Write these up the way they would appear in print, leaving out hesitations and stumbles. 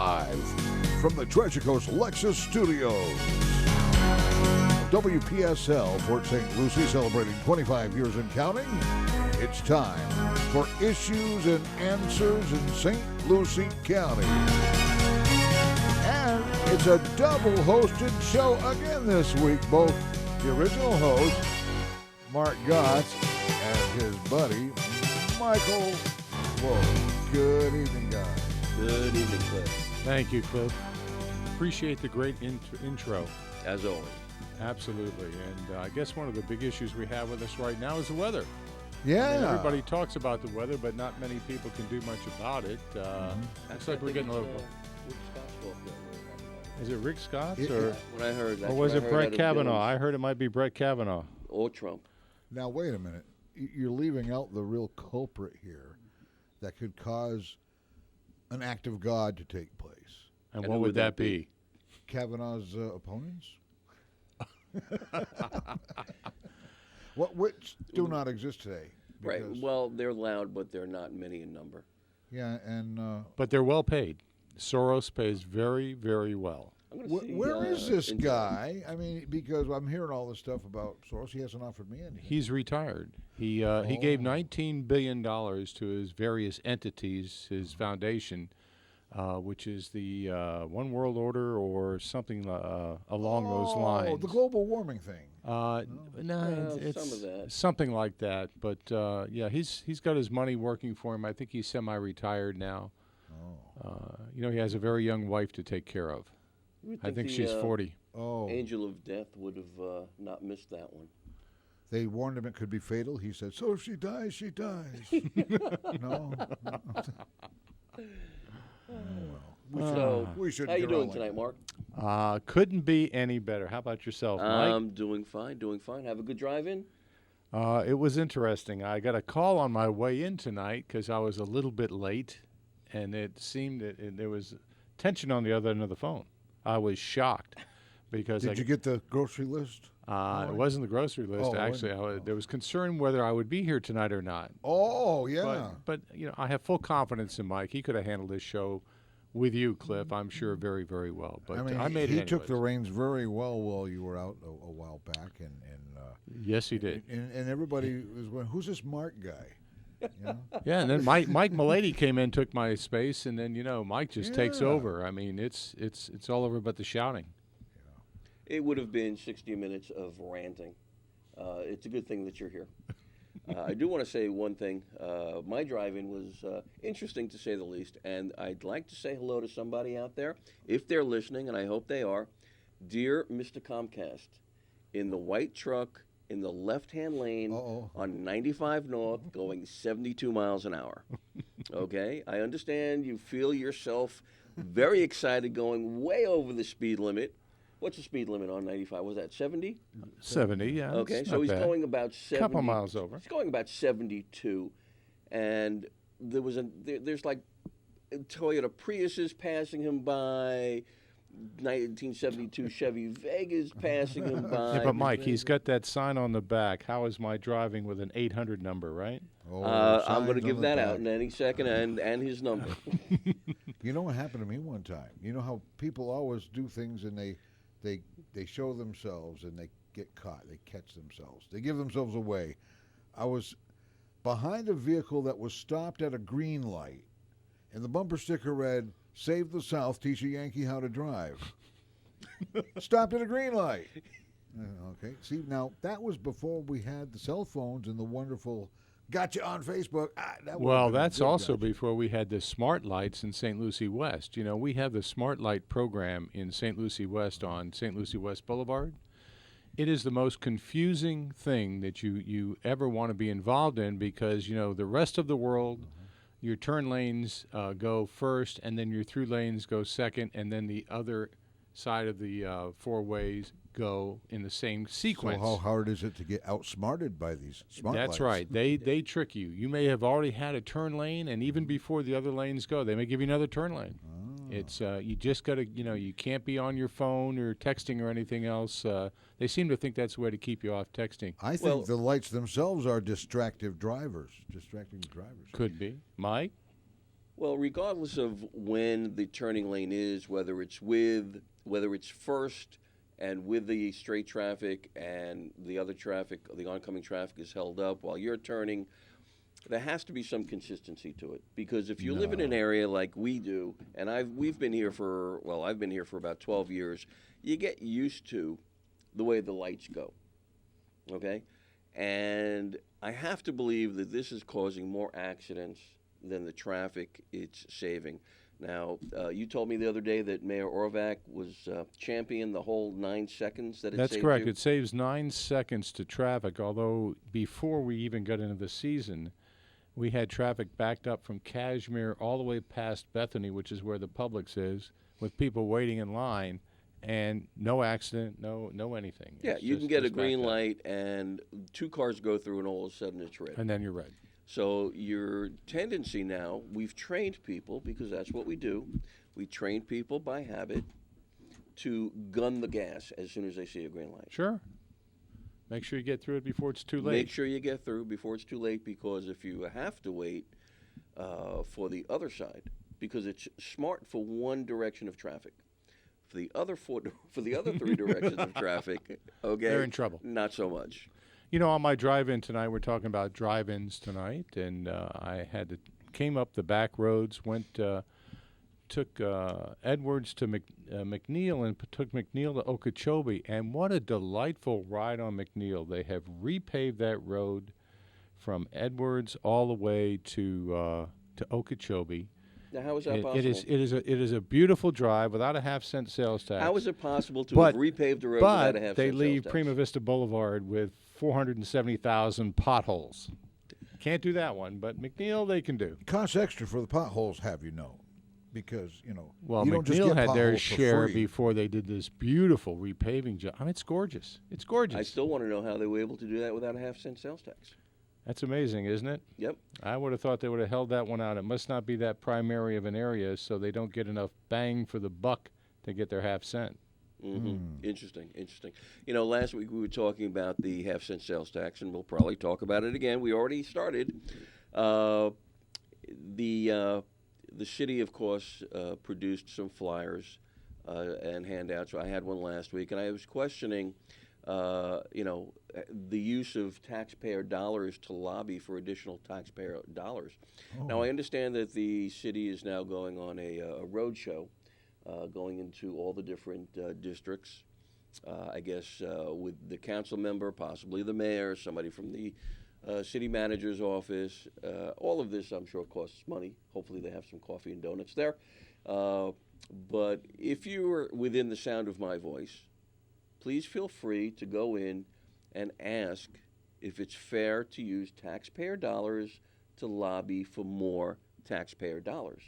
Live from the Treasure Coast Lexus Studios. WPSL Fort St. Lucie celebrating 25 years and counting. It's time for Issues and Answers in St. Lucie County. And it's a double-hosted show again this week. Both the original host, Mark Gotz, and his buddy, Michael Loeb. Good evening, guys. Good evening, Cliff. Thank you, Cliff. Appreciate the great intro. As always. Absolutely. And I guess one of the big issues we have with us right now is the weather. Yeah. I mean, everybody talks about the weather, but not many people can do much about it. Looks like we're getting a little... Is it Rick Scott? Or when I heard that. Or was it Brett Kavanaugh? I heard it might be Brett Kavanaugh. Or Trump. Now, wait a minute. You're leaving out the real culprit here that could cause an act of God to take place. And what would that be? Kavanaugh's opponents? Which do not exist today. Right. Well, they're loud, but they're not many in number. Yeah, and... but they're well paid. Soros pays very, very well. Where is this guy? I mean, because I'm hearing all this stuff about Soros. He hasn't offered me anything. He's retired. He gave $19 billion to his various entities, his foundation, which is the One World Order or something along those lines. Oh, the global warming thing. It's some of that. Something like that. But, yeah, he's got his money working for him. I think he's semi-retired now. He has a very young wife to take care of. I think she's 40. Oh. Angel of Death would have not missed that one. They warned him it could be fatal. He said, so if she dies, she dies. No. We should how you doing tonight, Mark? Couldn't be any better. How about yourself, Mike? I'm doing fine, Have a good drive-in? It was interesting. I got a call on my way in tonight because I was a little bit late, and it seemed that there was tension on the other end of the phone. I was shocked because Did you get the grocery list? It wasn't the grocery list. Actually, there was concern whether I would be here tonight or not. Oh, yeah. But I have full confidence in Mike. He could have handled this show with you, Cliff, I'm sure, very, very well. But I made it He anyways. took the reins very well while you were out a while back. And yes, he did. And everybody was going, who's this Mark guy? Yeah, and then Mike Milady came in, took my space, and then Mike just takes over. I mean, it's all over but the shouting. It would have been 60 minutes of ranting. It's a good thing that you're here. I do want to say one thing. My drive-in was interesting to say the least, and I'd like to say hello to somebody out there, if they're listening, and I hope they are. Dear Mr. Comcast, in the white truck in the left-hand lane on 95 North going 72 miles an hour. Okay? I understand you feel yourself very excited going way over the speed limit. What's the speed limit on 95? Was that 70? 70, yeah. Okay, so he's going about 70. Couple miles over. He's going about 72. And there's like Toyota Priuses passing him by, 1972 Chevy Vegas passing him by. Yeah, but Mike, he's got that sign on the back. How is my driving with an 800 number, right? I'm going to give that out in any second, and his number. You know what happened to me one time? You know how people always do things and they show themselves and they get caught. They catch themselves. They give themselves away. I was behind a vehicle that was stopped at a green light, and the bumper sticker read, "Save the South, teach a Yankee how to drive." Stopped at a green light. Okay. See, now, that was before we had the cell phones and the wonderful gotcha on Facebook. That's also before we had the smart lights in St. Lucie West. We have the smart light program in St. Lucie West on St. Lucie West Boulevard. It is the most confusing thing that you ever want to be involved in because, the rest of the world, your turn lanes go first, and then your through lanes go second, and then the other side of the four ways go in the same sequence. So how hard is it to get outsmarted by these smart lights? That's right. They trick you. You may have already had a turn lane, and even before the other lanes go, they may give you another turn lane. It's you just got to, you can't be on your phone or texting or anything else. They seem to think that's the way to keep you off texting. I think the lights themselves are distracting drivers. Could be. Mike? Well, regardless of when the turning lane is, whether it's first and with the straight traffic and the other traffic, the oncoming traffic is held up while you're turning, there has to be some consistency to it. Because if you live in an area like we do, and I've been here for about 12 years, you get used to the way the lights go. Okay? And I have to believe that this is causing more accidents than the traffic it's saving. Now, you told me the other day that Mayor Orvac was championing the whole 9 seconds that it saved. That's correct. You. It saves 9 seconds to traffic, although before we even got into the season, we had traffic backed up from Cashmere all the way past Bethany, which is where the Publix is, with people waiting in line, and no accident, no anything. Yeah, It's you can get a just green backed up. light, and 2 cars go through, and all of a sudden it's red. And then you're red. So your tendency now, we've trained people, because that's what we do. We train people by habit to gun the gas as soon as they see a green light. Sure. Make sure you get through it before it's too late. Make sure you get through before it's too late, because if you have to wait for the other side, because it's smart for one direction of traffic. For the other 3 directions of traffic, okay, They're in trouble. Not so much. You know, on my drive-in tonight, we're talking about drive-ins tonight, and came up the back roads, took Edwards to McNeil and took McNeil to Okeechobee, and what a delightful ride on McNeil. They have repaved that road from Edwards all the way to Okeechobee. Now, how is that possible? It is a beautiful drive without a half-cent sales tax. How is it possible to have repaved the road without a half-cent But they sales leave tax? Prima Vista Boulevard with 470,000 potholes. Can't do that one, but McNeil they can do. Costs extra for the potholes, have you know? Because, Well, you don't just McNeil get had their potholes for share free. before they did this beautiful repaving job. I mean, it's gorgeous. It's gorgeous. I still want to know how they were able to do that without a half-cent sales tax. That's amazing, isn't it? Yep. I would have thought they would have held that one out. It must not be that primary of an area, so they don't get enough bang for the buck to get their half cent. Mm-hmm. Interesting. Last week we were talking about the half-cent sales tax, and we'll probably talk about it again. We already started. The city, of course, produced some flyers and handouts. I had one last week, and I was questioning, the use of taxpayer dollars to lobby for additional taxpayer dollars. Now, I understand that the city is now going on a road show, going into all the different districts. I guess with the council member, possibly the mayor, somebody from the city manager's office. All of this, I'm sure, costs money. Hopefully they have some coffee and donuts there. But if you're within the sound of my voice, please feel free to go in and ask if it's fair to use taxpayer dollars to lobby for more taxpayer dollars.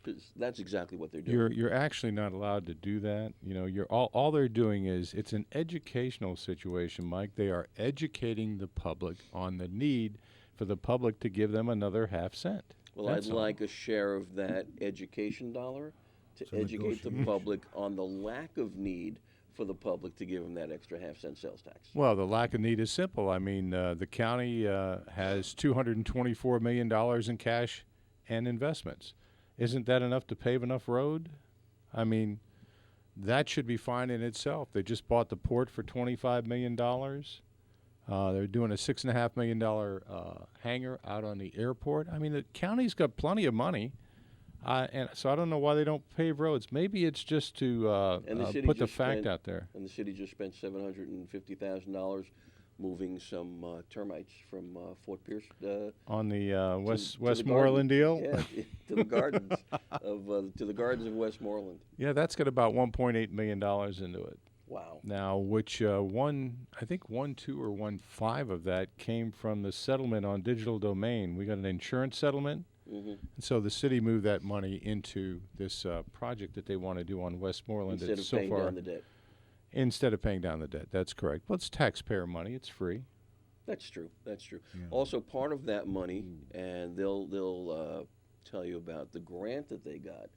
Because that's exactly what they're doing. You're actually not allowed to do that. You're all they're doing is it's an educational situation, Mike. They are educating the public on the need for the public to give them another half cent. Well, That's I'd all. like a share of that education dollar to educate the public on the lack of need for the public to give them that extra half-cent sales tax. Well, the lack of need is simple. I mean, the county has $224 million in cash and investments. Isn't that enough to pave enough road? I mean, that should be fine in itself. They just bought the port for $25 million. They're doing a $6.5 million hangar out on the airport. I mean, the county's got plenty of money. And so I don't know why they don't pave roads. Maybe it's just to put the fact out there. And the city just spent $750,000 moving some termites from Fort Pierce On the to Westmoreland the deal? garden. Yeah, to the gardens of Westmoreland. Yeah, that's got about $1.8 million into it. Wow. Now, which I think 1.2 or 1.5 of that came from the settlement on digital domain. We got an insurance settlement. Mm-hmm. And so the city moved that money into this project that they want to do on Westmoreland. Instead of paying down the debt. Instead of paying down the debt. That's correct. Well, it's taxpayer money. It's free. That's true. Yeah. Also, Also, part of that money, and they'll tell you about the grant that they got.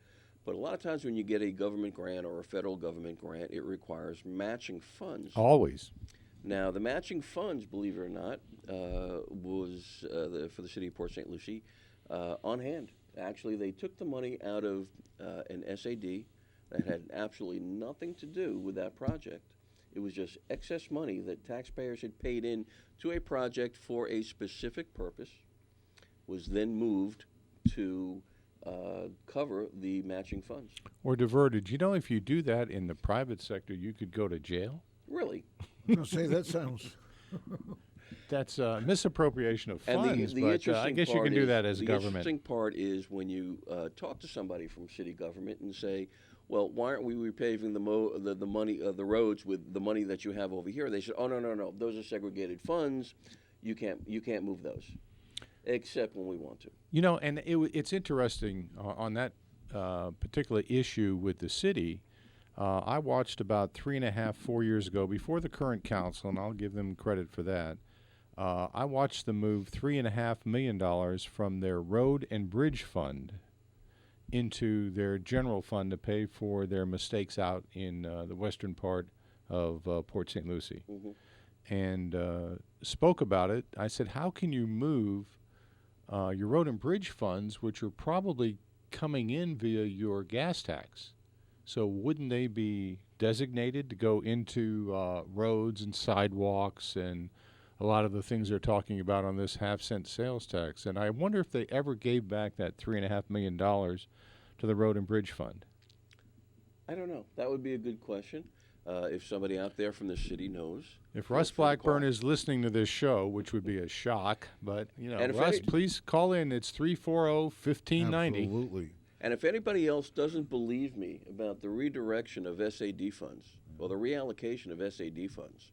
But a lot of times when you get a government grant or a federal government grant, it requires matching funds. Always. Now, the matching funds, believe it or not, was for the city of Port St. Lucie on hand. Actually, they took the money out of an SAD that had absolutely nothing to do with that project. It was just excess money that taxpayers had paid in to a project for a specific purpose, was then moved to cover the matching funds. Or diverted. You know, if you do that in the private sector, you could go to jail. Really? I was going to say, that sounds... That's misappropriation of And funds, the but interesting I guess you part can do is- that as the government. interesting part is when you talk to somebody from city government and say, well, why aren't we repaving the money the roads with the money that you have over here? They said, oh, no, those are segregated funds. You can't move those, except when we want to. You know, and it's interesting on that particular issue with the city. I watched about 3.5, 4 years ago, before the current council, and I'll give them credit for that. I watched them move $3.5 million from their road and bridge fund into their general fund to pay for their mistakes out in the western part of Port St. Lucie. Mm-hmm. And spoke about it. I said, how can you move your road and bridge funds, which are probably coming in via your gas tax? So wouldn't they be designated to go into roads and sidewalks and a lot of the things they're talking about on this half-cent sales tax? And I wonder if they ever gave back that $3.5 million to the road and bridge fund. I don't know. That would be a good question. If somebody out there from the city knows. If Russ Blackburn is listening to this show, which would be a shock, but, you know, Russ, please call in. It's 340-1590. Absolutely. And if anybody else doesn't believe me about the redirection of SAD funds or the reallocation of SAD funds,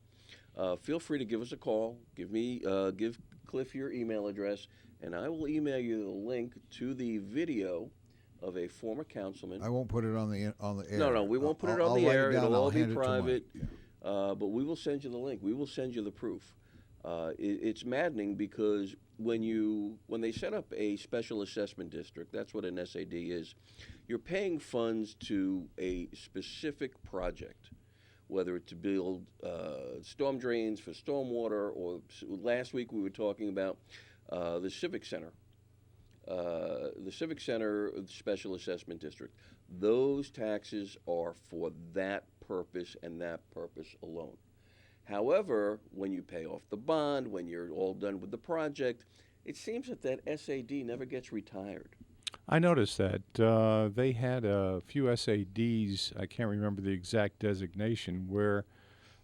feel free to give us a call. Give Cliff your email address, and I will email you the link to the video of a former councilman. I won't put it on the air. No, we won't put it on I'll the write air. it down, It'll I'll all be hand it to Mike. private. Yeah. But we will send you the link. We will send you the proof. It's maddening because when they set up a special assessment district, that's what an SAD is. You're paying funds to a specific project, whether it's to build storm drains for stormwater, or last week we were talking about the Civic Center. The Civic Center Special Assessment District. Those taxes are for that purpose and that purpose alone. However, when you pay off the bond, when you're all done with the project, it seems that SAD never gets retired. I noticed that they had a few SADs, I can't remember the exact designation, where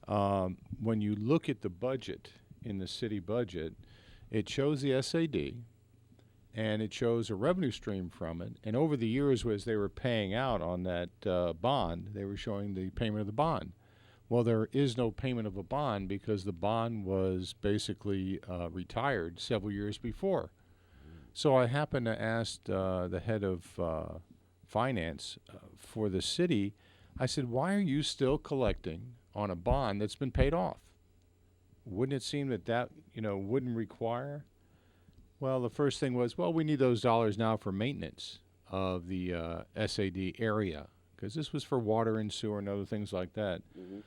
when you look at the budget, in the city budget, it shows the SAD, and it shows a revenue stream from it. And over the years, as they were paying out on that bond, they were showing the payment of the bond. Well, there is no payment of a bond because the bond was basically retired several years before. So I happened to ask the head of finance for the city, I said, why are you still collecting on a bond that's been paid off? Wouldn't it seem that wouldn't require? Well, the first thing was, well, we need those dollars now for maintenance of the SAD area, because this was for water and sewer and other things like that. Mm-hmm.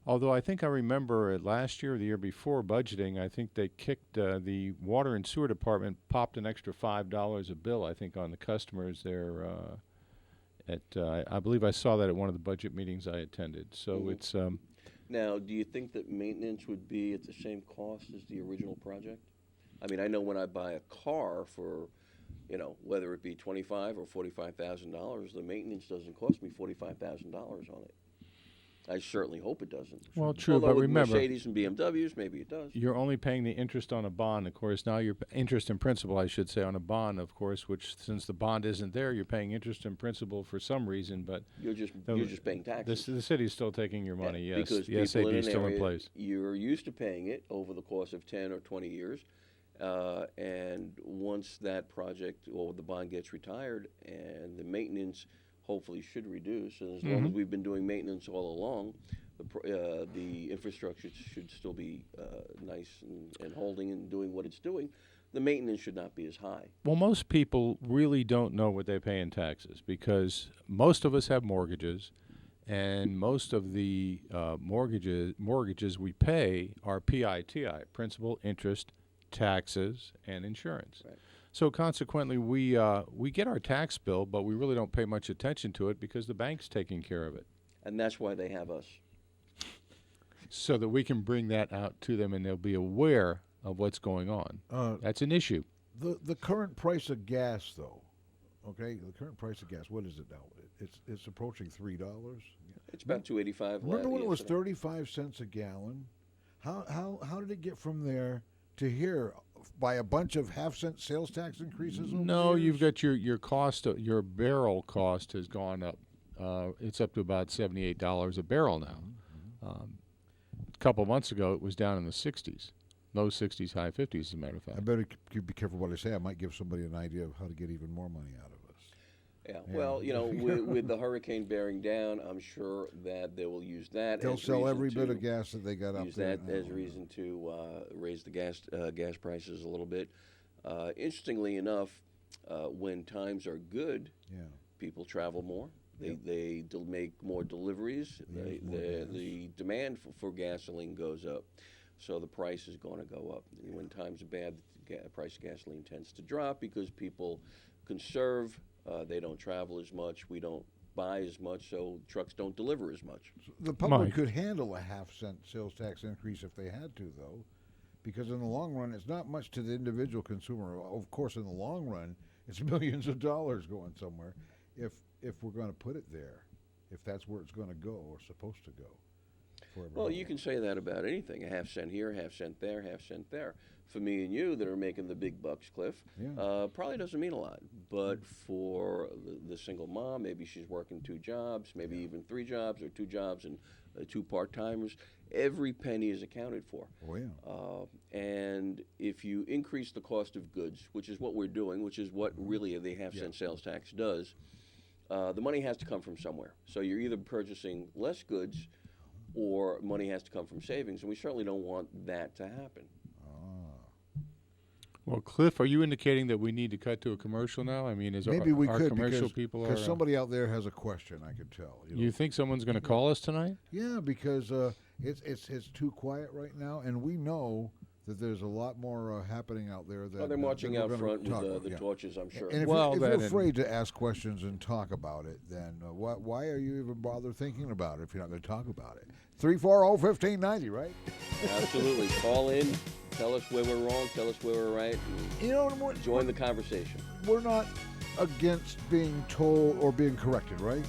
Although I think I remember last year or the year before budgeting, I think they kicked the water and sewer department, popped an extra $5 a bill, I think, on the customers there. I believe I saw that at one of the budget meetings I attended. So Mm-hmm. it's... Now, do you think that maintenance would be at the same cost as the original project? I mean, I know when I buy a car for, whether it be $25,000 or $45,000, the maintenance doesn't cost me $45,000 on it. I certainly hope it doesn't. Well, true, Although but with remember, Mercedes and BMWs, maybe it does. you're only paying the interest on a bond. Of course, now you're interest and principal, I should say, on a bond, of course, which since the bond isn't there, you're paying interest and principal for some reason, but You're just paying taxes. the city's still taking your money, Yeah, yes. because The people SAD in is an still in area, place. you're used to paying it over the course of 10 or 20 years. And once that project or the bond gets retired and the maintenance hopefully should reduce, and as long as we've been doing maintenance all along, the infrastructure should still be nice and holding and doing what it's doing. The maintenance should not be as high. Well, most people really don't know what they pay in taxes because most of us have mortgages, and most of the mortgages we pay are PITI, principal, interest, taxes, and insurance. Right. So consequently, we get our tax bill, but we really don't pay much attention to it because the bank's taking care of it. And that's why they have us. So that we can bring that out to them and they'll be aware of what's going on. That's an issue. The current price of gas, though, okay, the current price of gas, what is it now? It's approaching $3. It's about $2.85. Remember when it was yesterday. 35 cents a gallon? How did it get from there to here by a bunch of half-cent sales tax increases? Over No, the you've years? got your cost, your barrel cost has gone up. It's up to about $78 a barrel now. A couple months ago, it was down in the 60s, low 60s, high 50s, as a matter of fact. I better be careful what I say. I might give somebody an idea of how to get even more money out of us. Yeah. Well, with the hurricane bearing down, I'm sure that they will use that. They'll as sell reason every bit to of gas that they got up use there. that as reason to raise the gas prices a little bit. Interestingly enough, when times are good, people travel more. They make more deliveries. The demand for gasoline goes up, so the price is going to go up. And when times are bad, the price of gasoline tends to drop because people conserve. They don't travel as much. We don't buy as much, so trucks don't deliver as much. The public Mike. could handle a half-cent sales tax increase if they had to, though, because in the long run, it's not much to the individual consumer. Of course, in the long run, it's millions of dollars going somewhere. If we're going to put it there, if that's where it's going to go or supposed to go. Well, you can say that about anything. A half cent here, half cent there, half cent there. For me and you that are making the big bucks, Cliff, probably doesn't mean a lot. But for the single mom, maybe she's working 2 jobs, maybe even 3 jobs or 2 jobs and 2 part-timers, every penny is accounted for. Oh, yeah. And if you increase the cost of goods, which is what we're doing, which is what really the half-cent sales tax does, the money has to come from somewhere. So you're either purchasing less goods or money has to come from savings, and we certainly don't want that to happen. Well, Cliff, are you indicating that we need to cut to a commercial now? I mean, Maybe we our could commercial because people are. somebody out there has a question. I could tell. You think someone's going to call us tonight? Yeah, because it's too quiet right now, and we know that there's a lot more happening out there. That, They're marching that out we're gonna front talk with about, the torches, I'm sure. And if, Well, if that you're and- afraid to ask questions and talk about it, then why are you even bother thinking about it if you're not going to talk about it? 340-1590, right? Absolutely. Call in, tell us where we're wrong, tell us where we're right, and You know what? join the conversation. We're not against being told or being corrected, right?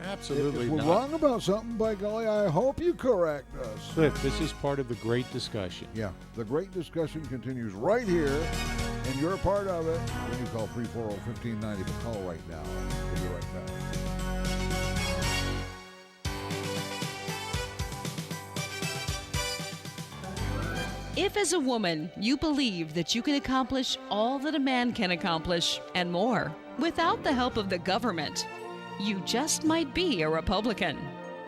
Absolutely If we're not. wrong about something, by golly, I hope you correct us. Cliff, this is part of the great discussion. Yeah, the great discussion continues right here, and you're a part of it when you call 340-1590. But call right now. We'll be right back. If as a woman you believe that you can accomplish all that a man can accomplish and more without the help of the government, you just might be a Republican.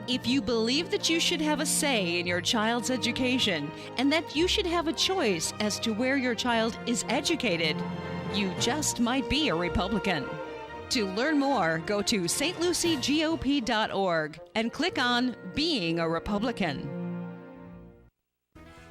If you believe that you should have a say in your child's education and that you should have a choice as to where your child is educated, you just might be a Republican. To learn more, go to stluciegop.org and click on Being a Republican.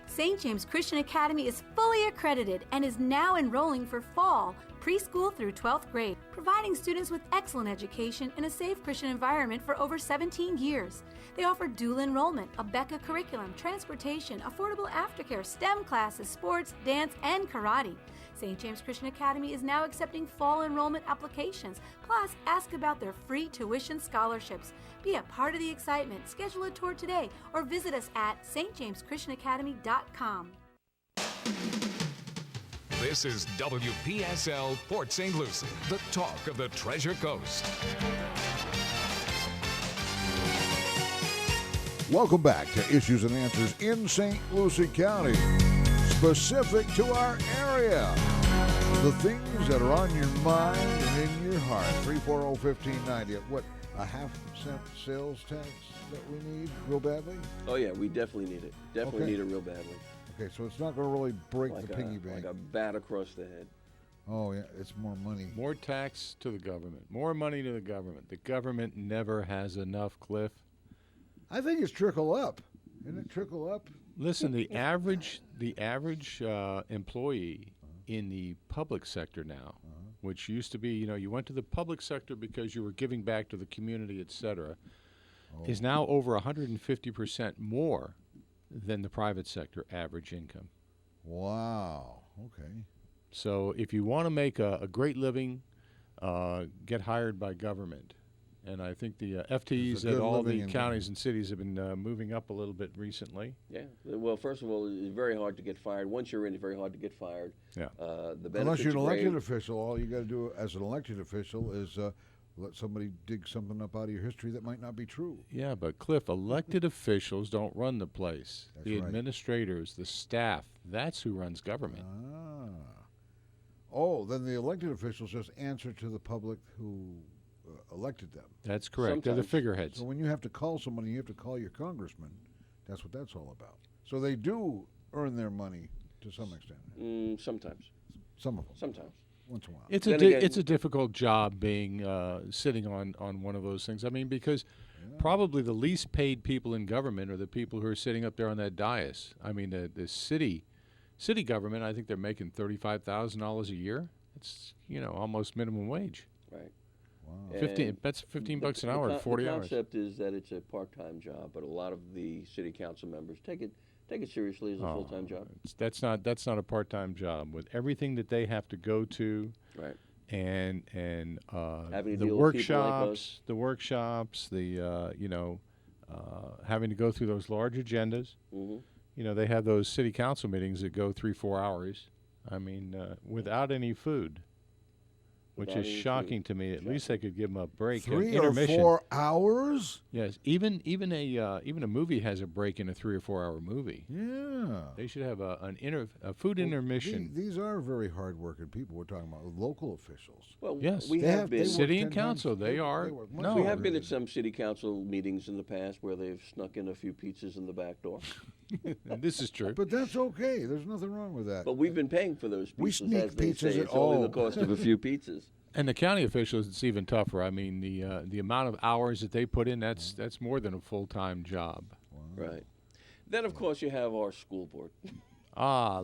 St. James Christian Academy is fully accredited and is now enrolling for fall, preschool through 12th grade, providing students with excellent education in a safe Christian environment for over 17 years. They offer dual enrollment, a BECA curriculum, transportation, affordable aftercare, STEM classes, sports, dance, and karate. St. James Christian Academy is now accepting fall enrollment applications. Plus, ask about their free tuition scholarships. Be a part of the excitement. Schedule a tour today or visit us at stjameschristianacademy.com. This is WPSL Port St. Lucie, the talk of the Treasure Coast. Welcome back to Issues and Answers in St. Lucie County, specific to our area. The things that are on your mind and in your heart. 340-1590. What, a half-cent sales tax that we need real badly? Oh, yeah, we definitely need it. Definitely Okay. need it real badly. Okay, so it's not going to really break Like the piggy bank. like a bat across the head. Oh, yeah, it's more money. More tax to the government. More money to the government. The government never has enough, Cliff. I think it's trickle up. Isn't it trickle up? Listen, the average employee in the public sector now, which used to be, you went to the public sector because you were giving back to the community, et cetera, is now over 150% more than the private sector average income. Wow. Okay. So if you want to make a great living, get hired by government. And I think the FTEs at all the counties and cities have been moving up a little bit recently. Yeah. Well, first of all, it's very hard to get fired. Once you're in, it's very hard to get fired. Yeah. The Unless you're an benefits elected great. official, all you got to do as an elected official is let somebody dig something up out of your history that might not be true. Yeah, but Cliff, elected officials don't run the place. That's the right. administrators, the staff, that's who runs government. Oh, then the elected officials just answer to the public who elected them. That's correct. They're the Sometimes. figureheads. So when you have to call somebody, you have to call your congressman. That's what that's all about. So they do earn their money to some extent. Sometimes. Some of them. Sometimes. Once in a while. It's Then again- it's a difficult job being sitting on one of those things. I mean, because probably the least paid people in government are the people who are sitting up there on that dais. I mean, the city government, I think they're making $35,000 a year. It's almost minimum wage. Right. Wow. 15. That's $15 an hour, 40 the hours. concept is that it's a part-time job, but a lot of the city council members take it seriously as a full-time job. That's not a part-time job with everything that they have to go to. Right. And Having to the deal with people like workshops, having to go through those large agendas. Mm-hmm. They have those city council meetings that go 3-4 hours. I mean, without any food, which Without is any shocking to me. At least they could give them a break, an 3 or intermission. 4 hours? Yes, even a movie has a break in a 3 or 4 hour movie. Yeah. They should have a food intermission. These are very hard-working people we're talking about, local officials. Well, Yes. we They have have- been. they work City 10 and council, times- they are. work much No. We harder have been than at some city council meetings in the past where they've snuck in a few pizzas in the back door. This is true. But that's okay. There's nothing wrong with that. But we've been paying for those pizzas. We sneak as they pizzas say. at It's only all. the cost of a few pizzas. And the county officials, it's even tougher. I mean, the amount of hours that they put in, that's more than a full-time job. Right. Then, of course, you have our school board.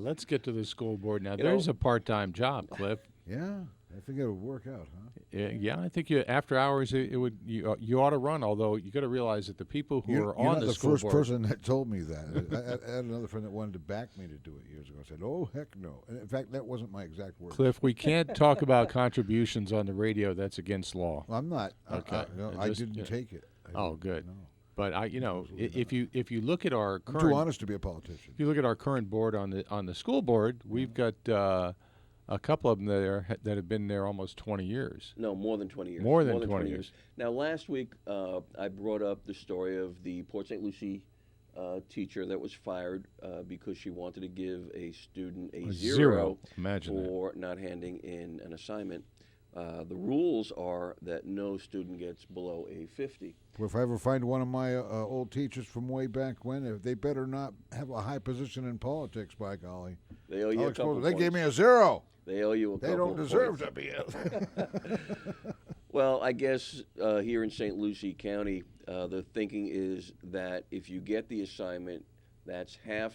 Let's get to the school board now. You There's know- a part-time job, Cliff. Yeah, I think it would work out, huh? Yeah, I think after hours it would you ought to run. Although you got to realize that the people who are You're on not the the school first board. person that told me that. I had another friend that wanted to back me to do it years ago. I said, "Oh heck no!" And in fact, that wasn't my exact word. Cliff, we can't talk about contributions on the radio. That's against law. I'm not. Okay. I Just- didn't yeah. take it. Oh, good. No. But if you look at our I'm too current honest to be a politician. if you look at our current board on the school board, we've got a couple of them that have been there almost 20 years. No, more than 20 years. More than 20 years. Now, last week, I brought up the story of the Port St. Lucie teacher that was fired because she wanted to give a student a zero Imagine that. for not handing in an assignment. The rules are that no student gets below a 50. Well, if I ever find one of my old teachers from way back when, they better not have a high position in politics, by golly. They owe you I'll a couple expose them. They gave me points. a 0. They owe you a They couple don't of deserve points. to be it. Well, I guess here in St. Lucie County, the thinking is that if you get the assignment, that's half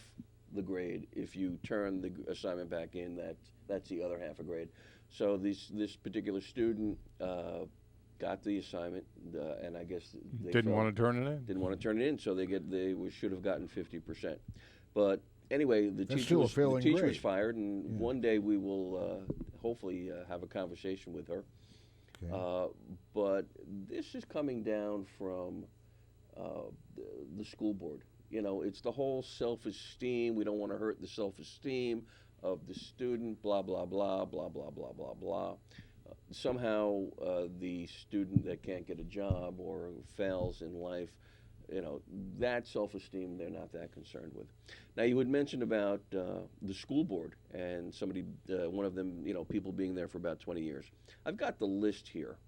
the grade. If you turn the assignment back in, that's the other half a grade. So this particular student got the assignment, and I guess they Didn't felt- want to turn it in. didn't want to turn it in, so should have gotten 50%. But anyway, the That's teacher still a was failing was grade. fired, and one day we will hopefully have a conversation with her. Okay. But this is coming down from the school board. You know, it's the whole self-esteem. We don't want to hurt the self-esteem of the student, blah, blah, blah, blah, blah, blah, blah, blah. Somehow the student that can't get a job or fails in life, you know, that self-esteem they're not that concerned with. Now, you had mentioned about the school board and somebody, one of them, you know, people being there for about 20 years. I've got the list here.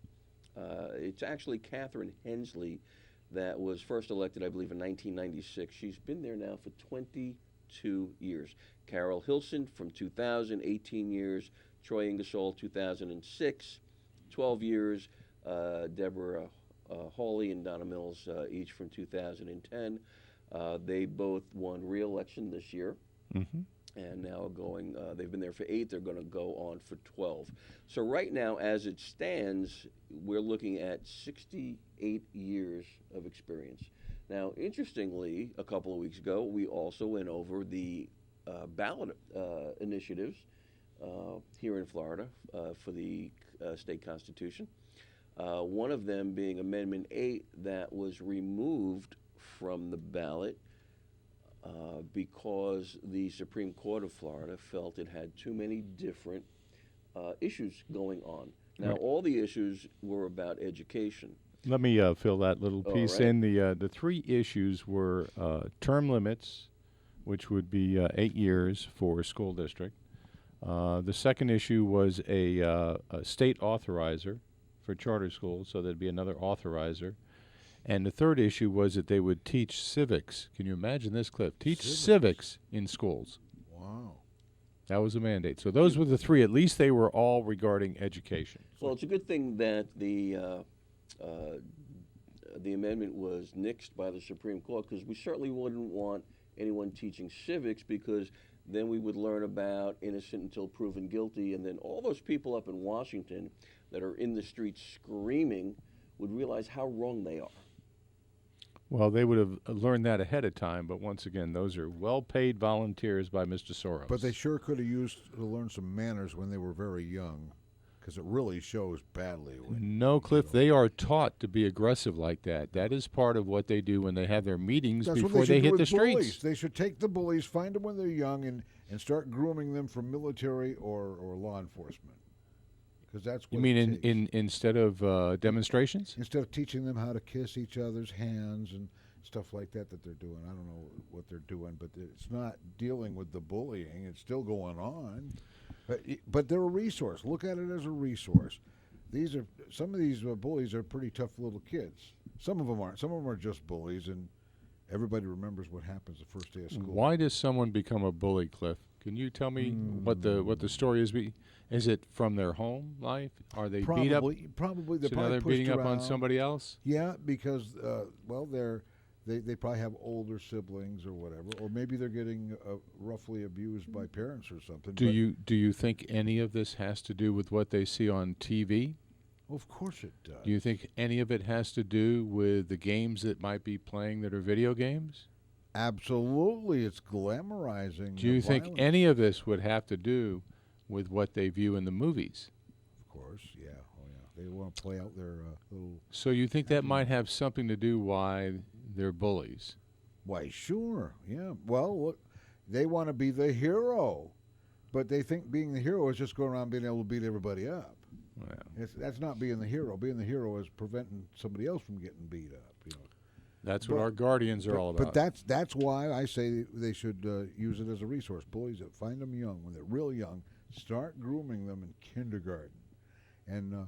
It's actually Catherine Hensley that was first elected, I believe, in 1996. She's been there now for 22 years. Carol Hilson from 2000, 18 years. Troy Ingersoll, 2006, 12 years. Deborah Hawley and Donna Mills, each from 2010. They both won re-election this year. Mm-hmm. And now going, they've been there for 8, they're going to go on for 12. So right now, as it stands, we're looking at 68 years of experience. Now, interestingly, a couple of weeks ago, we also went over the ballot initiatives here in Florida for the state constitution. One of them being Amendment 8 that was removed from the ballot because the Supreme Court of Florida felt it had too many different issues going on. Now, Right. all the issues were about education. Let me fill that little All piece right. in. The 3 issues were term limits, which would be 8 years for a school district. The second issue was a state authorizer for charter schools, so there'd be another authorizer. And the third issue was that they would teach civics. Can you imagine this, Cliff? Teach civics in schools. Wow. That was a mandate. So those were the 3. At least they were all regarding education. Well, it's a good thing that the amendment was nixed by the Supreme Court, because we certainly wouldn't want anyone teaching civics, because then we would learn about innocent until proven guilty, and then all those people up in Washington that are in the streets screaming would realize how wrong they are. Well, they would have learned that ahead of time, but once again, those are well-paid volunteers by Mr. Soros. But they sure could have used to learn some manners when they were very young, because it really shows badly. No, Cliff, they are taught to be aggressive like that. That is part of what they do when they have their meetings That's before what they should do hit the with streets. bullies. They should take the bullies, find them when they're young, and start grooming them for military or law enforcement. Because that's what You mean it takes. instead of demonstrations? Instead of teaching them how to kiss each other's hands and stuff like that they're doing. I don't know what they're doing, but it's not dealing with the bullying. It's still going on. But they're a resource. Look at it as a resource. Some of these bullies are pretty tough little kids. Some of them aren't. Some of them are just bullies, and everybody remembers what happens the first day of school. Why does someone become a bully, Cliff? Can you tell me what the story is? Is it from their home life? Are they beat up? Probably they're So now probably they're pushed beating up on around. somebody else? Yeah, because they probably have older siblings or whatever, or maybe they're getting roughly abused by parents or something. Do you think any of this has to do with what they see on TV? Well, of course it does. Do you think any of it has to do with the games that might be playing that are video games? Absolutely, it's glamorizing. Do you the think violence. any of this would have to do with what they view in the movies? Of course, yeah. Oh, yeah. They want to play out their little. So you think that might have something to do why they're bullies? Why, sure, yeah. Well, look, they want to be the hero, but they think being the hero is just going around being able to beat everybody up. Well, That's not being the hero. Being the hero is preventing somebody else from getting beat up. that's what But- our guardians are all about. But that's why I say they should use it as a resource. Bullies, find them young, when they're real young, start grooming them in kindergarten, and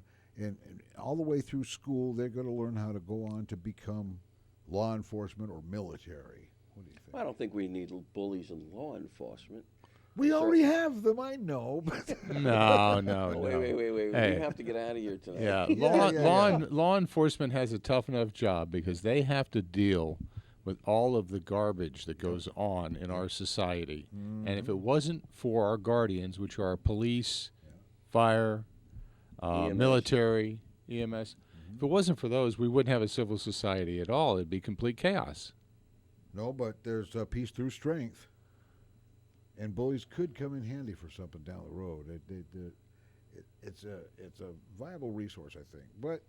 all the way through school, they're going to learn how to go on to become law enforcement or military. What do you think? I don't think we need bullies in law enforcement. We already have them, I know. But No. Oh, wait. Hey. We have to get out of here tonight. Yeah, Yeah. law enforcement has a tough enough job because they have to deal with all of the garbage that goes on in our society. And if it wasn't for our guardians, which are police, fire, EMS. military, EMS, if it wasn't for those, we wouldn't have a civil society at all. It'd be complete chaos. No, but there's peace through strength, and bullies could come in handy for something down the road. It's a viable resource, I think, but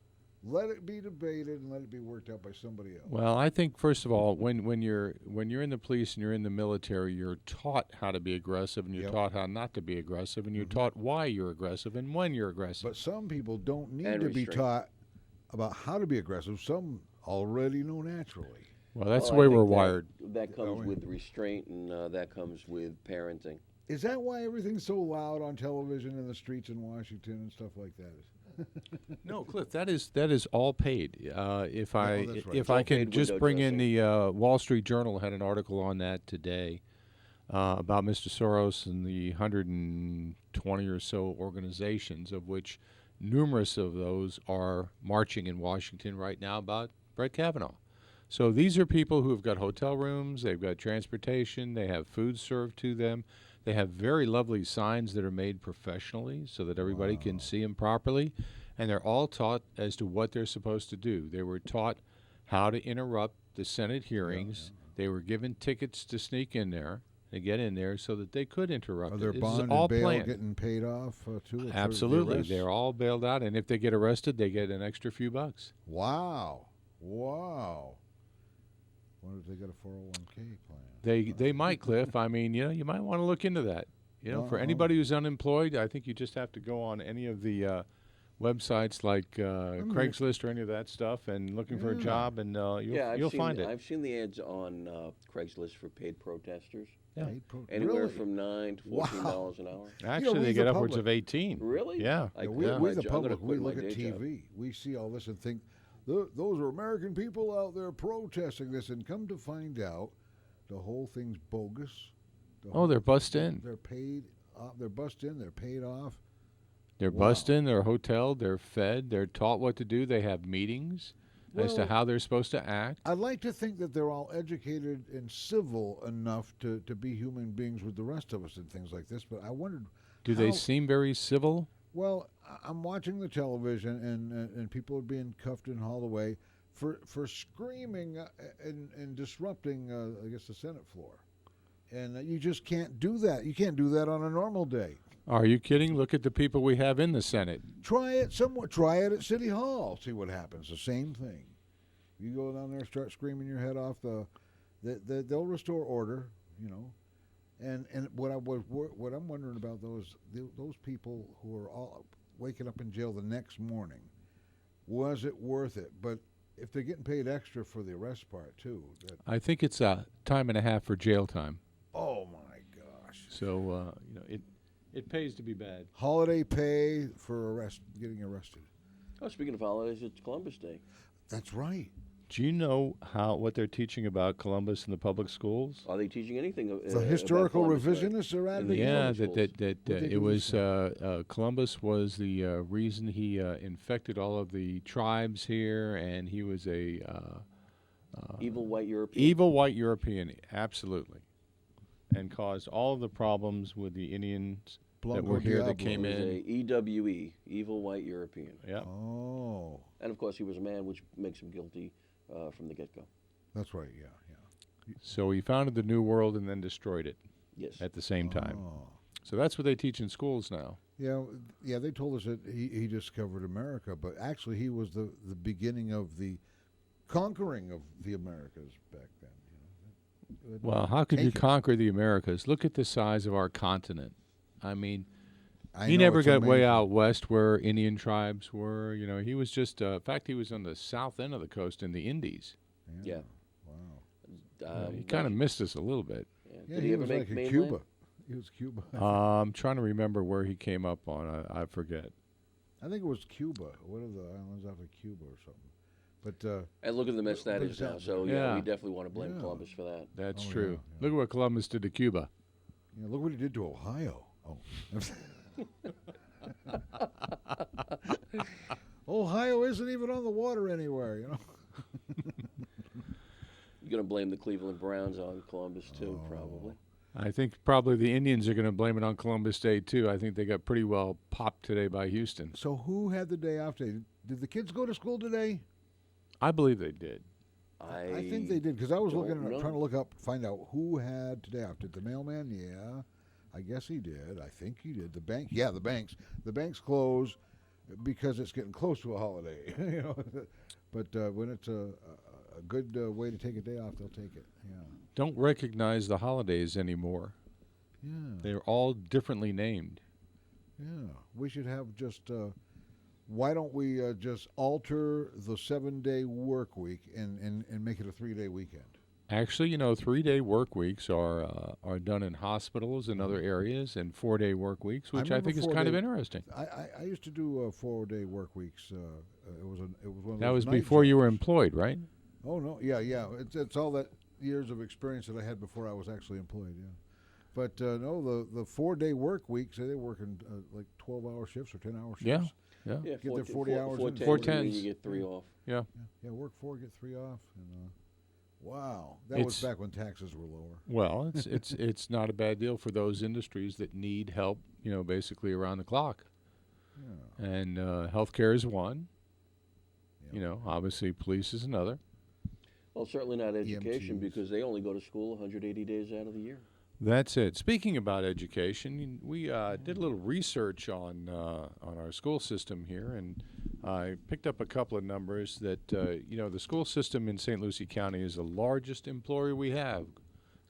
let it be debated and let it be worked out by somebody else. Well, I think first of all, when you're in the police and you're in the military, you're taught how to be aggressive, and you're Yep. taught how not to be aggressive, and you're taught why you're aggressive and when you're aggressive. But some people don't need And to be restraint. taught about how to be aggressive. Some already know naturally. Well, that's Well, the I way think we're that- wired. That comes we? with restraint, and that comes with parenting. Is that why everything's so loud on television in the streets in Washington and stuff like that? No, Cliff, that is all paid. If I that's right. if It's I all can paid just window bring in dressing. the Wall Street Journal had an article on that today about Mr. Soros and the 120 or so organizations, of which numerous of those are marching in Washington right now about Brett Kavanaugh. So these are people who have got hotel rooms, they've got transportation, they have food served to them. They have very lovely signs that are made professionally so that everybody can see them properly. And they're all taught as to what they're supposed to do. They were taught how to interrupt the Senate hearings. They were given tickets to sneak in there, to get in there so that they could interrupt Are it. their This bond is all and bail planned. getting paid off too? Absolutely. The They're all bailed out, and if they get arrested, they get an extra few bucks. Wow. Wonder if they got a 401k plan. They might, Cliff. I mean, you might want to look into that. For anybody who's unemployed, I think you just have to go on any of the websites like Craigslist or any of that stuff and looking for a job, and you'll find it. I've seen the ads on Craigslist for paid protesters. Yeah. Anywhere Really? from $9 to $14 an hour. Actually, we they the get upwards public- of 18. Really? Yeah. We I'm the gonna public, we quit my look at day job. TV. We see all this and think, those are American people out there protesting this, and come to find out, the whole thing's bogus. They're bussed in. They're paid. They're bussed in. They're paid off. They're bussed in. They're hoteled. They're fed. They're taught what to do. They have meetings as to Well, how they're supposed to act. I'd like to think that they're all educated and civil enough to be human beings with the rest of us and things like this. But I wondered, Do they seem very civil? well, I'm watching the television, and people are being cuffed and hauled away for screaming and disrupting, I guess, the Senate floor. And you just can't do that. You can't do that on a normal day. Are you kidding? Look at the people we have in the Senate. Try it somewhere. Try it at City Hall. See what happens. The same thing. You go down there, start screaming your head off. They'll restore order. And what I'm wondering about those people who are all waking up in jail the next morning, was it worth it? But if they're getting paid extra for the arrest part too, I think it's a time and a half for jail time. oh my gosh! So it pays to be bad. Holiday pay for getting arrested. Oh, speaking of holidays, it's Columbus Day. That's right. Do you know what they're teaching about Columbus in the public schools? Are they teaching anything? The historical about Columbus Day? revisionists are at In it. the Yeah, public schools? that they it do was this Columbus was the reason he infected all of the tribes here, and he was a Evil white European. evil white European, absolutely, and caused all of the problems with the Indians that Blanco were here that Diablo. came He was in. a EWE, evil white European. Yeah. Oh, And of course, he was a man, which makes him guilty from the get-go. that's right. Yeah. So he founded the New World and then destroyed it Yes. at the same time. Oh. So that's what they teach in schools now. Yeah. They told us that he discovered America, but actually he was the beginning of the conquering of the Americas back then. Well, how could you Take it. conquer the Americas? Look at the size of our continent. I mean, I he know, never it's got way amazing. out west where Indian tribes were. He was just, in fact, he was on the south end of the coast in the Indies. Yeah. Wow. He kind of missed us a little bit. Yeah. Yeah, Did he he ever was make like in mainland? Cuba. He was Cuba. I'm trying to remember where he came up on. I forget. I think it was Cuba. What are the islands off of Cuba or something? But And look at the mess that But is now. it's So out yeah, there. we Yeah. definitely want to blame Yeah. Columbus for that. That's Oh, true. yeah. Look at what Columbus did to Cuba. look what he did to Ohio. Oh. Ohio isn't even on the water anywhere. You're going to blame the Cleveland Browns on Columbus too, probably. I think probably the Indians are going to blame it on Columbus Day, too. I think they got pretty well popped today by Houston. So who had the day off today? Did the kids go to school today? I believe they did. I think they did because I was don't looking, know. trying to look up, find out who had today off. Did the mailman? Yeah, I guess he did. I think he did. The bank? Yeah, the banks. The banks close because it's getting close to a holiday. But when it's a good way to take a day off, they'll take it. Yeah. Don't recognize the holidays anymore. Yeah. They're all differently named. Yeah. We should have just. Why don't we just alter the 7-day work week and make it a 3-day weekend? Actually, 3-day work weeks are done in hospitals and other areas, and 4-day work weeks, which I remember think is kind of 4-day interesting. I used to do 4-day work weeks. It was one of That those was night before you were jobs. employed, right? Oh no, yeah. It's all that years of experience that I had before I was actually employed. Yeah, but no, the 4-day work weeks they work in like 12-hour shifts or 10-hour shifts. Yeah. Yeah, Get their 40 hours in. 4 4 tens, tens. you get 3 off. Yeah. Yeah, work 4, get 3 off, and Wow, that was It's- back when taxes were lower. Well, it's not a bad deal for those industries that need help, basically around the clock. Yeah. And healthcare is one. Yeah. Obviously police is another. Well, certainly not education EMTs. because they only go to school 180 days out of the year. That's it. Speaking about education, we did a little research on our school system here, and I picked up a couple of numbers that the school system in St. Lucie County is the largest employer we have.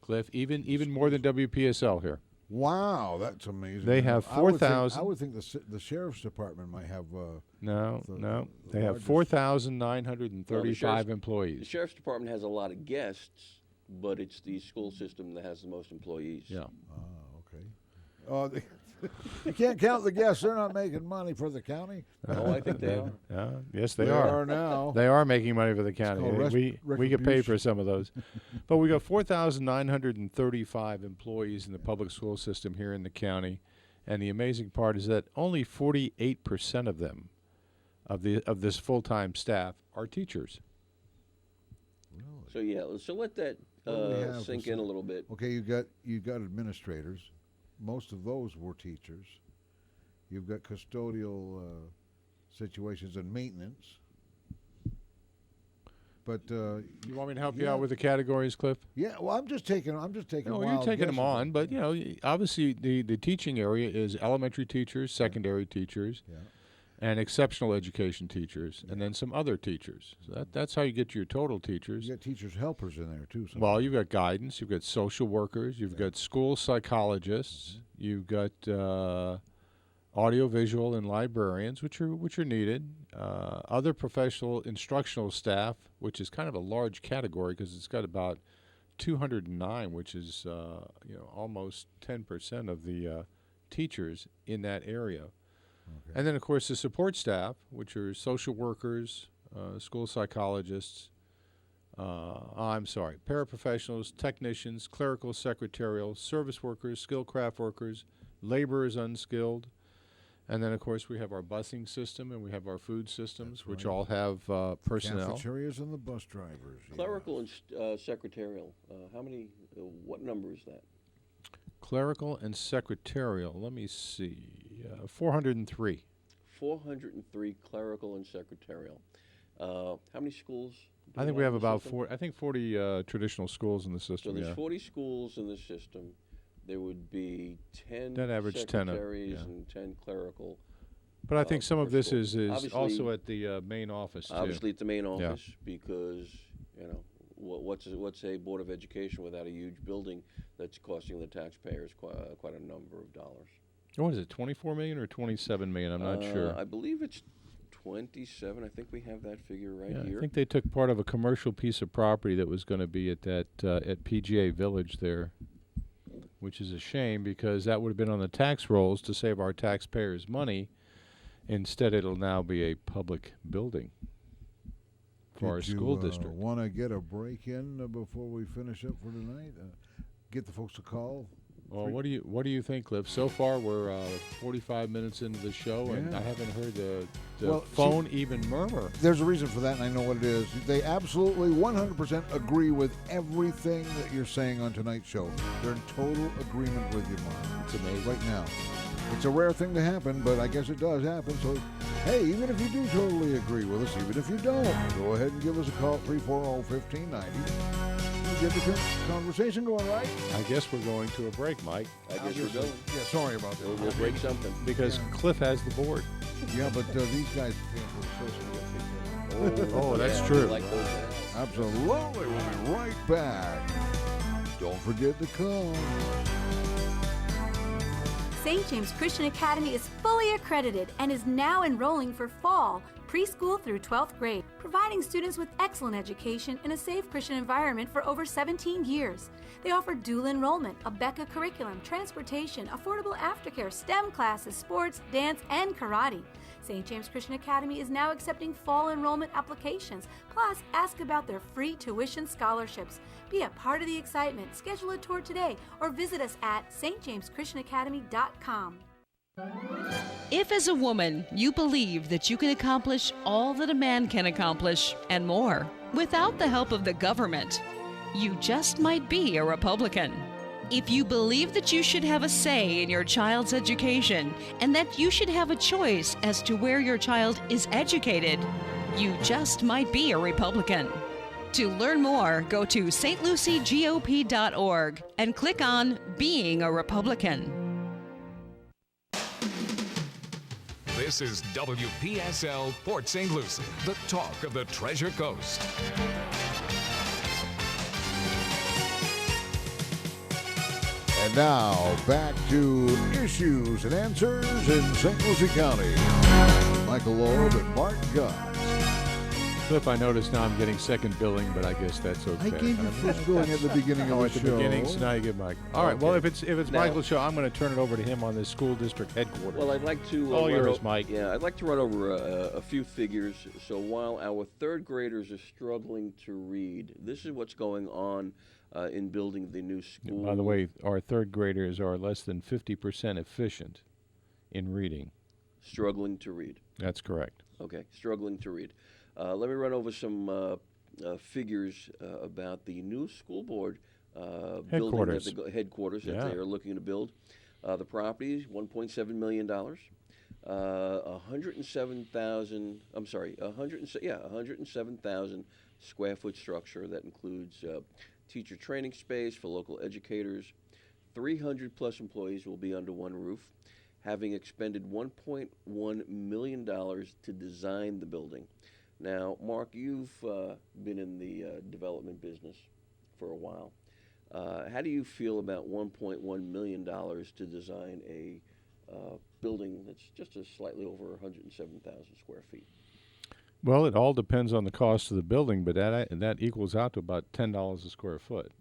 Cliff, even more than WPSL here. Wow, that's amazing. They have I would think- 4,000 I would think the sheriff's department might have. No, the they have largest. 4,935 The employees. sheriff's department has a lot of guests, but it's the school system that has the most employees. Yeah. Okay. Oh, you can't count the guests. They're not making money for the county. Oh, I think they are. Yes, they They are. are now. They are making money for the county. called We get paid for some of those. But we got 4,935 employees in the public school system here in the county. And the amazing part is that only 48% of them, of this full-time staff, are teachers. So so let that What do we have sink for in a little bit. Okay, you got administrators. Most of those were teachers. You've got custodial situations and maintenance. But You want me to help you Yeah. out with the categories, Cliff? yeah, well, I'm just taking. No, you're wild taking them guesses. on, but obviously the teaching area is elementary teachers, secondary teachers, Yeah. and exceptional education teachers, and then some other teachers. So that's how you get your total teachers. You got teachers helpers in there too. Well, you've got guidance, you've got social workers, you've got school psychologists, you've got audiovisual and librarians, which are needed. Other professional instructional staff, which is kind of a large category because it's got about 209, which is almost 10% of the teachers in that area. Okay. And then, of course, the support staff, which are social workers, school psychologists, paraprofessionals, technicians, clerical, secretarial, service workers, skilled craft workers, laborers unskilled. And then, of course, we have our busing system and we have our food systems, That's which right. all have personnel. Cafeterias and the bus drivers. yeah. Clerical and secretarial. How many? What number is that? Clerical and secretarial, let me see, 403. 403 clerical and secretarial. How many schools? do I think we have in the about system? 40 traditional schools in the So system, there's yeah. 40 schools in the system. There would be 10 That average 10 secretaries yeah. and 10 clerical. But I think some of per this school. is Obviously- also at the main office, too. Obviously, at the main Yeah. office because what's a board of education without a huge building that's costing the taxpayers quite a number of dollars. What is it, 24 million or 27 million? I'm not sure. I believe it's 27. I think we have that figure right Yeah, here. I think they took part of a commercial piece of property that was going to be at PGA Village there, which is a shame because that would have been on the tax rolls to save our taxpayers money. Instead, it'll now be a public building for our school district. Want to get a break in before we finish up for tonight? Get the folks a call. Well, what do you think, Cliff? So far, we're 45 minutes into the show, and Yeah. I haven't heard the Well, phone even murmur. There's a reason for that, and I know what it is. They absolutely 100% agree with everything that you're saying on tonight's show. They're in total agreement with you, Mark. It's amazing. Right now. It's a rare thing to happen, but I guess it does happen. So, hey, even if you do totally agree with us, even if you don't, go ahead and give us a call at 340-1590. Get the conversation going, right? I guess we're going to a break, Mike, I guess we're going. Yeah, sorry about that. We'll break something. because Cliff has the board. Yeah, but these guys pay for the social. Oh, that's yeah, true. we like those guys. Absolutely. We'll be right back. Don't forget to call. St. James Christian Academy is fully accredited and is now enrolling for fall, preschool through 12th grade, providing students with excellent education in a safe Christian environment for over 17 years. They offer dual enrollment, a BECA curriculum, transportation, affordable aftercare, STEM classes, sports, dance, and karate. St. James Christian Academy is now accepting fall enrollment applications. Plus, ask about their free tuition scholarships. Be a part of the excitement. Schedule a tour today or visit us at stjameschristianacademy.com. If, as a woman, you believe that you can accomplish all that a man can accomplish and more without the help of the government, you just might be a Republican. If you believe that you should have a say in your child's education and that you should have a choice as to where your child is educated, you just might be a Republican. To learn more, go to stluciegop.org and click on Being a Republican. This is WPSL Port St. Lucie, the talk of the Treasure Coast. And now, back to Issues and Answers in St. Lucie County. Michael Loeb and Mark Gotz. Cliff, I notice now I'm getting second billing, but I guess that's okay. I gave you first billing at the beginning of the at the show. beginning, so now you get Mike. All right, well, Okay. if it's Now- Michael's show, I'm going to turn it over to him on the school district headquarters. Well, I'd like to. All run yours, Mike. Yeah, I'd like to run over a few figures. So while our third graders are struggling to read, this is what's going on in building the new school. By the way, our third graders are less than 50% efficient in reading. Struggling to read. That's correct. Okay, struggling to read. Let me run over some figures about the new school board building Headquarters. at the headquarters that Yeah. they are looking to build. The property, $1.7 million. 107,000. I'm sorry, 107,000 square foot structure that includes teacher training space for local educators. 300 plus employees will be under one roof, having expended $1.1 million to design the building. Now, Mark, you've been in the development business for a while. How do you feel about $1.1 million to design a building that's just slightly over 107,000 square feet? Well, it all depends on the cost of the building, but that equals out to about $10 a square foot.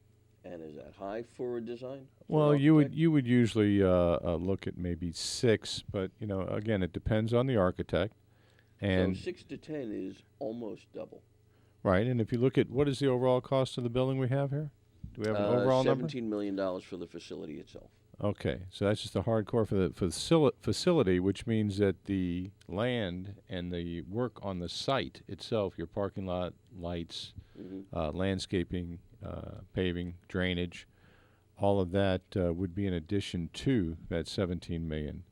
And is that high for a design? Well, you would usually look at maybe 6, but again, it depends on the architect. And so 6 to 10 is almost double. right, and if you look at what is the overall cost of the building we have here, do we have an overall number? $17 million for the facility itself. Okay, so that's just the hardcore for the facility, which means that the land and the work on the site itself, your parking lot, lights, landscaping, paving, drainage, all of that would be in addition to that $17 million.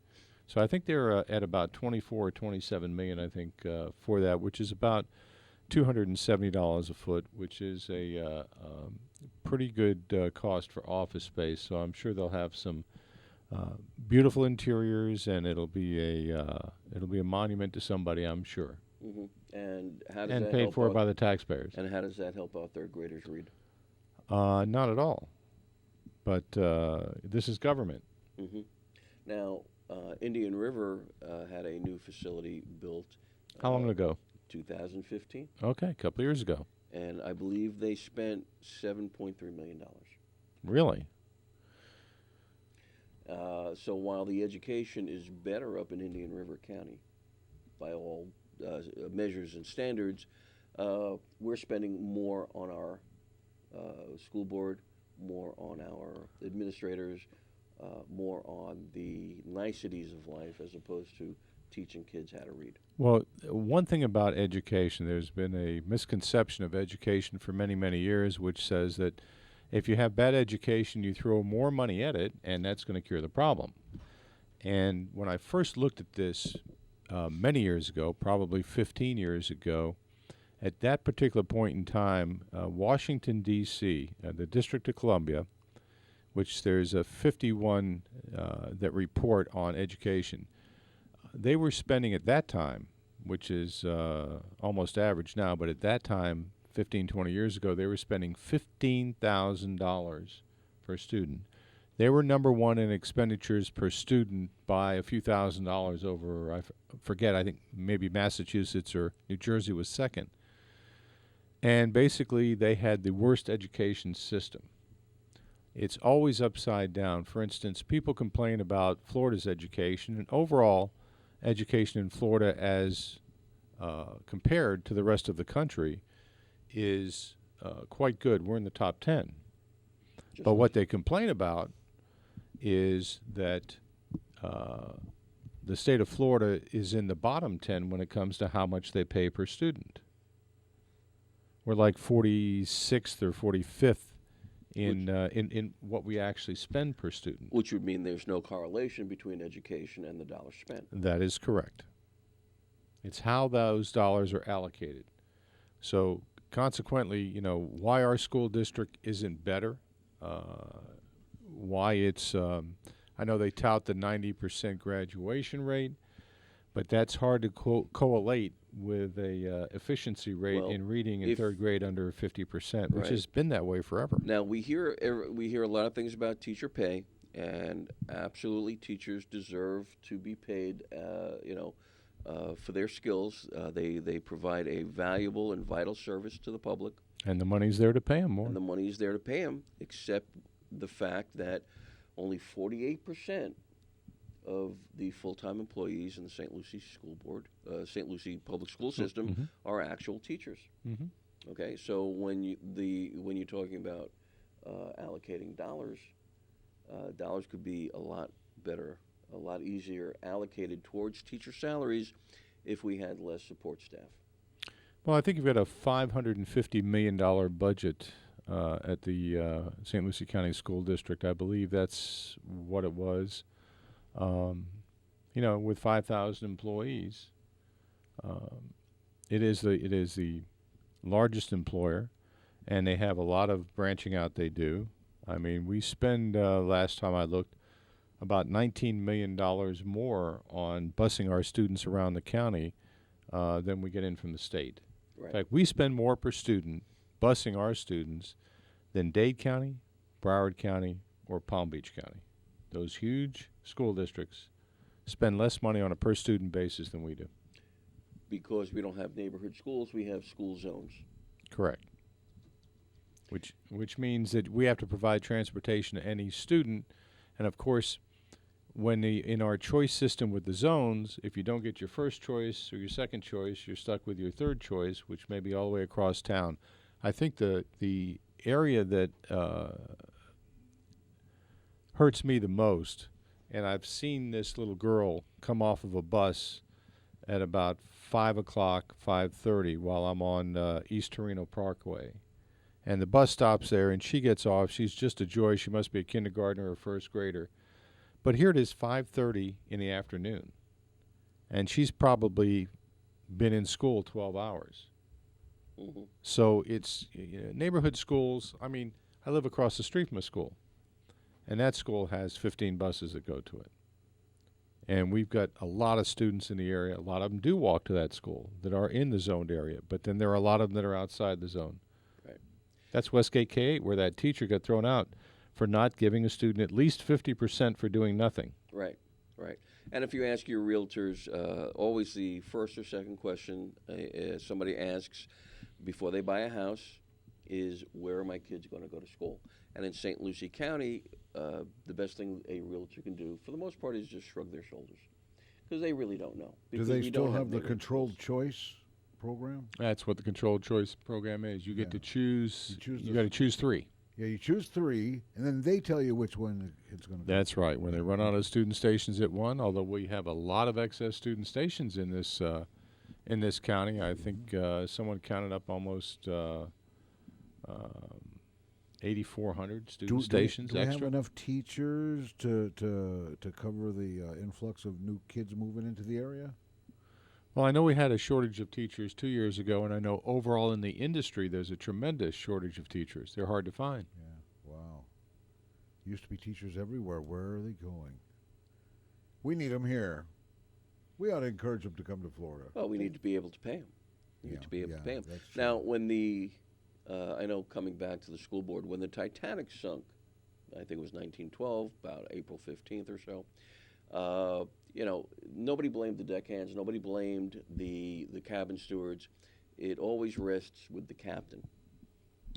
So I think they're at about 24 or 27 million, I think, for that, which is about $270 a foot, which is a pretty good cost for office space. So I'm sure they'll have some beautiful interiors, and it'll be a monument to somebody, I'm sure. And how does And that paid help for out, by the taxpayers. And how does that help our third graders read? Not at all. But this is government. Now, Indian River had a new facility built. How long ago? 2015. Okay, a couple of years ago. And I believe they spent $7.3 million. Really? So while the education is better up in Indian River County, by all measures and standards, we're spending more on our school board, more on our administrators, more on the niceties of life as opposed to teaching kids how to read. Well, one thing about education, there's been a misconception of education for many, many years, which says that if you have bad education, you throw more money at it, and that's going to cure the problem. And when I first looked at this many years ago, probably 15 years ago, at that particular point in time, Washington, D.C., the District of Columbia, which there's a 51 that report on education, they were spending at that time, which is almost average now, but at that time, 15, 20 years ago, they were spending $15,000 per student. They were number one in expenditures per student by a few $1,000s over, I forget, I think maybe Massachusetts or New Jersey was second. And basically, they had the worst education system. It's always upside down. For instance, people complain about Florida's education, and overall education in Florida as compared to the rest of the country is quite good. We're in the top 10. But what they complain about is that the state of Florida is in the bottom 10 when it comes to how much they pay per student. We're like 46th or 45th in what we actually spend per student. Which would mean there's no correlation between education and the dollars spent. That is correct. It's how those dollars are allocated. So consequently, why our school district isn't better, why it's, I know they tout the 90% graduation rate, but that's hard to correlate with a efficiency rate in reading in third grade under 50%, which has been that way forever. Now, we hear a lot of things about teacher pay, and absolutely teachers deserve to be paid, for their skills. They provide a valuable and vital service to the public. And the money's there to pay them more. And the money's there to pay them, except the fact that only 48% of the full-time employees in the St. Lucie School Board, St. Lucie Public School System, are actual teachers. Okay, so when you're talking about allocating dollars, dollars could be a lot better, a lot easier allocated towards teacher salaries if we had less support staff. Well, I think you've got a $550 million budget at the St. Lucie County School District. I believe that's what it was. With 5,000 employees, it is the largest employer, and they have a lot of branching out they do. I mean, we spend, last time I looked, about $19 million more on busing our students around the county than we get in from the state. Right. In fact, we spend more per student busing our students than Dade County, Broward County, or Palm Beach County. Those huge school districts spend less money on a per student basis than we do. Because we don't have neighborhood schools, we have school zones. Correct. Which means that we have to provide transportation to any student, and of course, in our choice system with the zones, if you don't get your first choice or your second choice, you're stuck with your third choice, which may be all the way across town. I think the area that hurts me the most, and I've seen this little girl come off of a bus at about 5 o'clock, 5:30 while I'm on East Torino Parkway. And the bus stops there, and she gets off. She's just a joy. She must be a kindergartner or first grader. But here it is, 5:30 in the afternoon, and she's probably been in school 12 hours. So it's neighborhood schools. I mean, I live across the street from a school, and that school has 15 buses that go to it. And we've got a lot of students in the area. A lot of them do walk to that school that are in the zoned area, but then there are a lot of them that are outside the zone. Right. That's Westgate K-8, where that teacher got thrown out for not giving a student at least 50% for doing nothing. Right. And if you ask your realtors, always the first or second question somebody asks before they buy a house is, where are my kids going to go to school? And in St. Lucie County, the best thing a realtor can do, for the most part, is just shrug their shoulders, because they really don't know. Do they still have the controlled choice program? That's what the controlled choice program is. You get to choose. You got to choose 3. Yeah, you choose 3, and then they tell you which one it's going to be. That's right. When they run out of student stations at one, although we have a lot of excess student stations in this county, I think someone counted up almost 8,400 student stations do we extra. have enough teachers to cover the influx of new kids moving into the area? Well, I know we had a shortage of teachers 2 years ago, and I know overall in the industry there's a tremendous shortage of teachers. They're hard to find. Yeah, wow. Used to be teachers everywhere. Where are they going? We need them here. We ought to encourage them to come to Florida. Well, we need to be able to pay them. We need to be able to pay them. That's true. Now, when I know, coming back to the school board, when the Titanic sunk, I think it was 1912, about April 15th or so, nobody blamed the deckhands. Nobody blamed the cabin stewards. It always rests with the captain,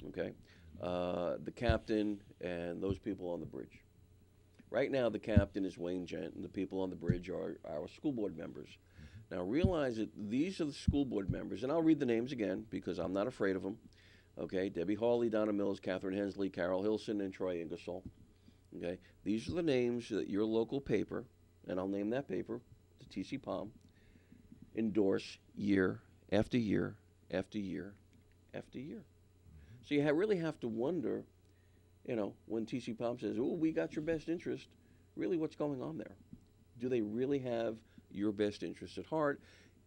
okay? The captain and those people on the bridge. Right now, the captain is Wayne Gent, and the people on the bridge are our school board members. Now, realize that these are the school board members, and I'll read the names again because I'm not afraid of them. Okay, Debbie Hawley, Donna Mills, Catherine Hensley, Carol Hilson, and Troy Ingersoll. Okay, these are the names that your local paper, and I'll name that paper, the TC Palm, endorse year after year after year after year. So you really have to wonder, when TC Palm says, "Oh, we got your best interest," really, what's going on there? Do they really have your best interest at heart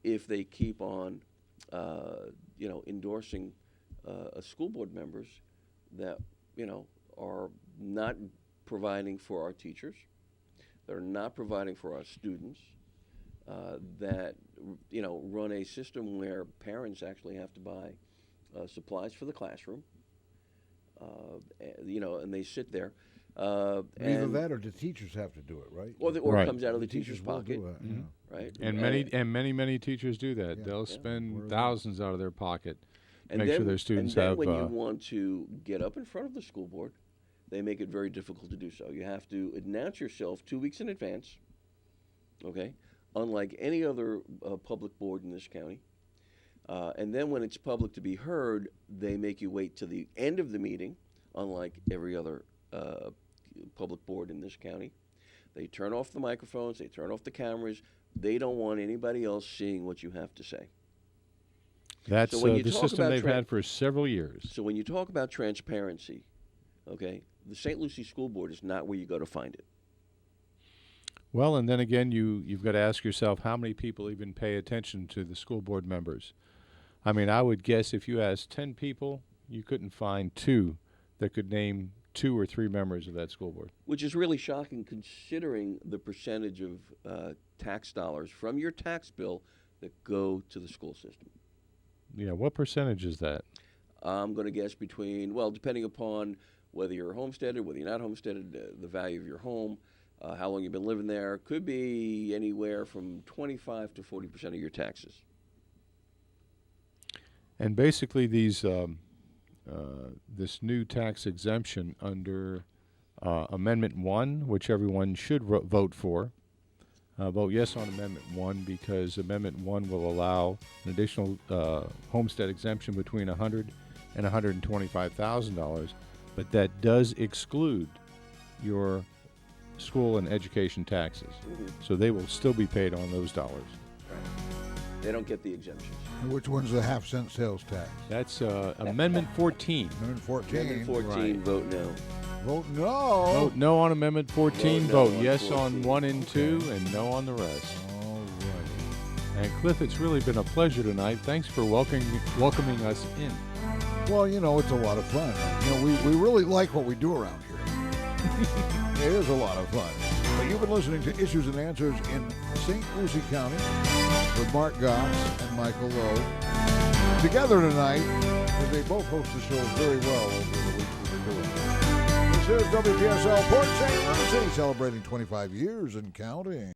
if they keep on, endorsing school board members that, are not providing for our teachers, that are not providing for our students, that, run a system where parents actually have to buy supplies for the classroom, and they sit there. Either that or the teachers have to do it, right? Or Right. it comes out of the teacher's will pocket, do it, yeah. right? And many teachers do that. Yeah. They'll spend thousands out of their pocket to And make then, sure their students and then have. when you want to get up in front of the school board, they make it very difficult to do so. You have to announce yourself 2 weeks in advance, okay? Unlike any other public board in this county. And then when it's public to be heard, they make you wait to the end of the meeting, unlike every other public board in this county. They turn off the microphones, they turn off the cameras. They don't want anybody else seeing what you have to say. That's So when you the talk system about they've had for several years. So when you talk about transparency, okay, the St. Lucie School Board is not where you go to find it. Well, and then again, you've got to ask yourself how many people even pay attention to the school board members. I mean, I would guess if you asked 10 people, you couldn't find 2 that could name 2 or 3 members of that school board. Which is really shocking considering the percentage of tax dollars from your tax bill that go to the school system. Yeah, what percentage is that? I'm going to guess depending upon whether you're homesteaded, whether you're not homesteaded, the value of your home, how long you've been living there, could be anywhere from 25 to 40% of your taxes. And basically, these this new tax exemption under Amendment 1, which everyone should vote for. Vote yes on Amendment 1 because Amendment 1 will allow an additional homestead exemption between $100,000 and $125,000, but that does exclude your school and education taxes. Mm-hmm. So they will still be paid on those dollars. Right. They don't get the exemptions. And which one's the half-cent sales tax? That's Amendment 14. Amendment 14. Amendment 14, Right. vote no. Vote no. Vote no on Amendment 14, Vote no vote on yes 14. on 1 and 2, and no on the rest. All right. And Cliff, it's really been a pleasure tonight. Thanks for welcoming us in. Well, it's a lot of fun. We really like what we do around here. It is a lot of fun. But you've been listening to Issues and Answers in St. Lucie County with Mark Gotz and Michael Loeb. Together tonight, as they both host the show very well over the week we've been doing it. This is WPSL Port St. Lucie, celebrating 25 years and counting.